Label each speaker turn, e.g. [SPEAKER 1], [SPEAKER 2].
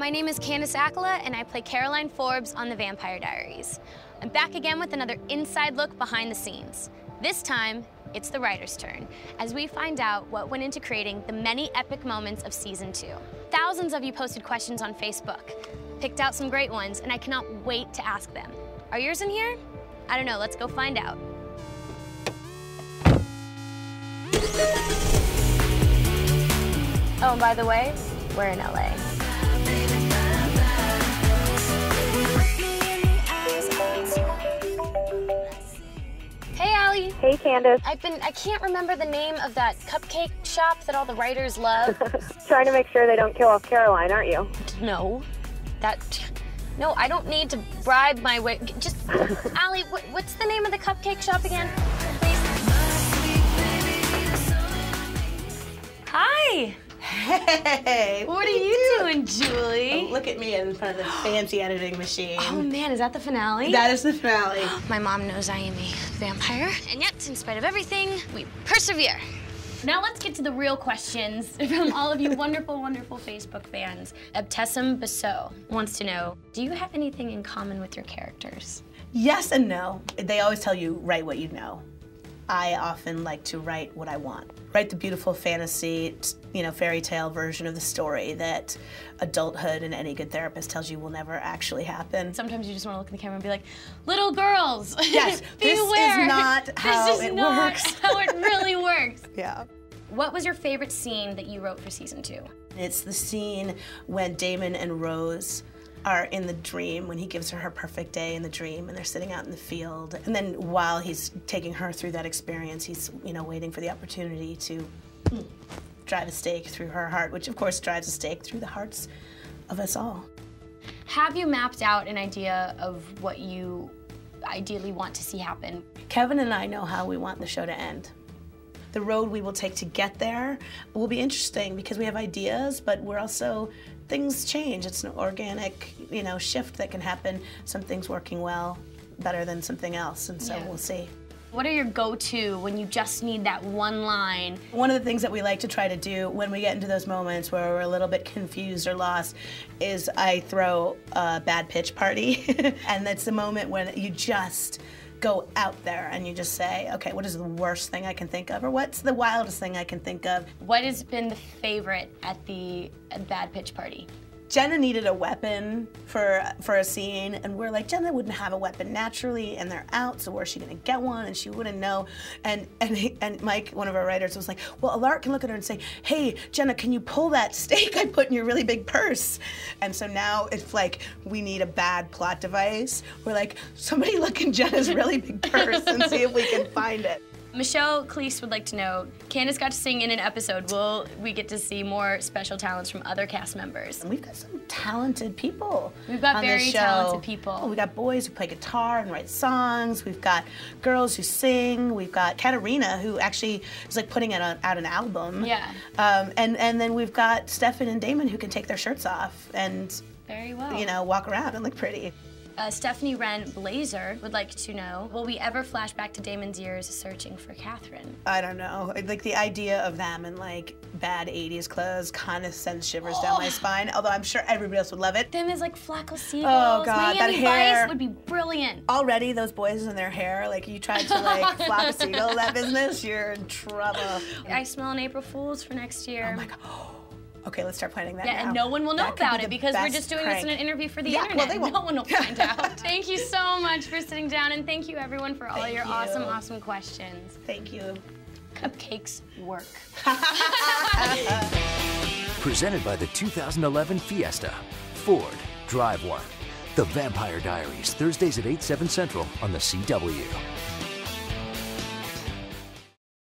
[SPEAKER 1] my name is Candice Accola, and I play Caroline Forbes on the Vampire Diaries. I'm back again with another inside look behind the scenes. This time, it's the writer's turn, as we find out what went into creating the many epic moments of Season 2. Thousands of you posted questions on Facebook, picked out some great ones, and I cannot wait to ask them. Are yours in here? I don't know, let's go find out. Oh, and by the way, we're in LA. Hey, Allie.
[SPEAKER 2] Hey, Candice.
[SPEAKER 1] I can't remember the name of that cupcake shop that all the writers love.
[SPEAKER 2] Trying to make sure they don't kill off Caroline, aren't you?
[SPEAKER 1] No. No, I don't need to bribe my way. Just, Allie, what's the name of the cupcake shop again? Please. Hi.
[SPEAKER 3] Hey!
[SPEAKER 1] What are you doing, Julie?
[SPEAKER 3] Oh, look at me in front of the fancy editing machine.
[SPEAKER 1] Oh man, is that the finale?
[SPEAKER 3] That is the finale.
[SPEAKER 1] My mom knows I am a vampire, and yet, in spite of everything, we persevere. Now let's get to the real questions from all of you wonderful, wonderful Facebook fans. Abtessim Basso wants to know, do you have anything in common with your characters?
[SPEAKER 3] Yes and no. They always tell you, write what you know. I often like to write what I want. Write the beautiful fantasy, fairy tale version of the story that adulthood and any good therapist tells you will never actually happen.
[SPEAKER 1] Sometimes you just want to look in the camera and be like, little girls,
[SPEAKER 3] yes, this is not how it works.
[SPEAKER 1] This is not how it really works.
[SPEAKER 3] Yeah.
[SPEAKER 1] What was your favorite scene that you wrote for Season 2?
[SPEAKER 3] It's the scene when Damon and Rose are in the dream, when he gives her her perfect day in the dream, and they're sitting out in the field. And then while he's taking her through that experience, he's waiting for the opportunity to drive a stake through her heart, which of course drives a stake through the hearts of us all.
[SPEAKER 1] Have you mapped out an idea of what you ideally want to see happen?
[SPEAKER 3] Kevin and I know how we want the show to end. The road we will take to get there will be interesting because we have ideas, but we're also, things change. It's an organic, shift that can happen. Some things working well, better than something else, and so we'll see.
[SPEAKER 1] What are your go-to when you just need that one line?
[SPEAKER 3] One of the things that we like to try to do when we get into those moments where we're a little bit confused or lost is I throw a bad pitch party. And that's the moment when you just go out there and you just say, okay, what is the worst thing I can think of? Or what's the wildest thing I can think of?
[SPEAKER 1] What has been the favorite at the bad pitch party?
[SPEAKER 3] Jenna needed a weapon for a scene, and we're like, Jenna wouldn't have a weapon naturally, and they're out, so where's she gonna get one? And she wouldn't know. And Mike, one of our writers, was like, well, Alart can look at her and say, hey, Jenna, can you pull that stake I put in your really big purse? And so now it's like, we need a bad plot device. We're like, somebody look in Jenna's really big purse and see if we can find it.
[SPEAKER 1] Michelle Cleese would like to know, Candice got to sing in an episode. Will we get to see more special talents from other cast members?
[SPEAKER 3] And we've got some talented people.
[SPEAKER 1] We've got
[SPEAKER 3] on
[SPEAKER 1] very
[SPEAKER 3] this show.
[SPEAKER 1] talented people.
[SPEAKER 3] Oh, we got boys who play guitar and write songs. We've got girls who sing. We've got Katarina, who actually is like putting out an album.
[SPEAKER 1] Yeah.
[SPEAKER 3] And then we've got Stefan and Damon who can take their shirts off and
[SPEAKER 1] very well.
[SPEAKER 3] Walk around and look pretty.
[SPEAKER 1] Stephanie Renn-Blazer would like to know, will we ever flash back to Damon's years searching for Catherine?
[SPEAKER 3] I don't know. Like the idea of them in like bad 80s clothes kind of sends shivers down my spine, although I'm sure everybody else would love it.
[SPEAKER 1] Them as like Flacco Seagulls.
[SPEAKER 3] Oh God,
[SPEAKER 1] Miami
[SPEAKER 3] that hair.
[SPEAKER 1] Vice would be brilliant.
[SPEAKER 3] Already those boys in their hair, like you tried to like Flacco Seagull that business, you're in trouble.
[SPEAKER 1] I smell an April Fool's for next year.
[SPEAKER 3] Oh my God. Okay, let's start planning that now.
[SPEAKER 1] And no one will know about it because we're just doing this in an interview for the internet.
[SPEAKER 3] Well, they won't.
[SPEAKER 1] No one will find out. Thank you so much for sitting down, and thank you everyone for all your awesome, awesome questions.
[SPEAKER 3] Thank you.
[SPEAKER 1] Cupcakes work.
[SPEAKER 4] Presented by the 2011 Fiesta. Ford, drive one. The Vampire Diaries, Thursdays at 8, 7 Central on the CW.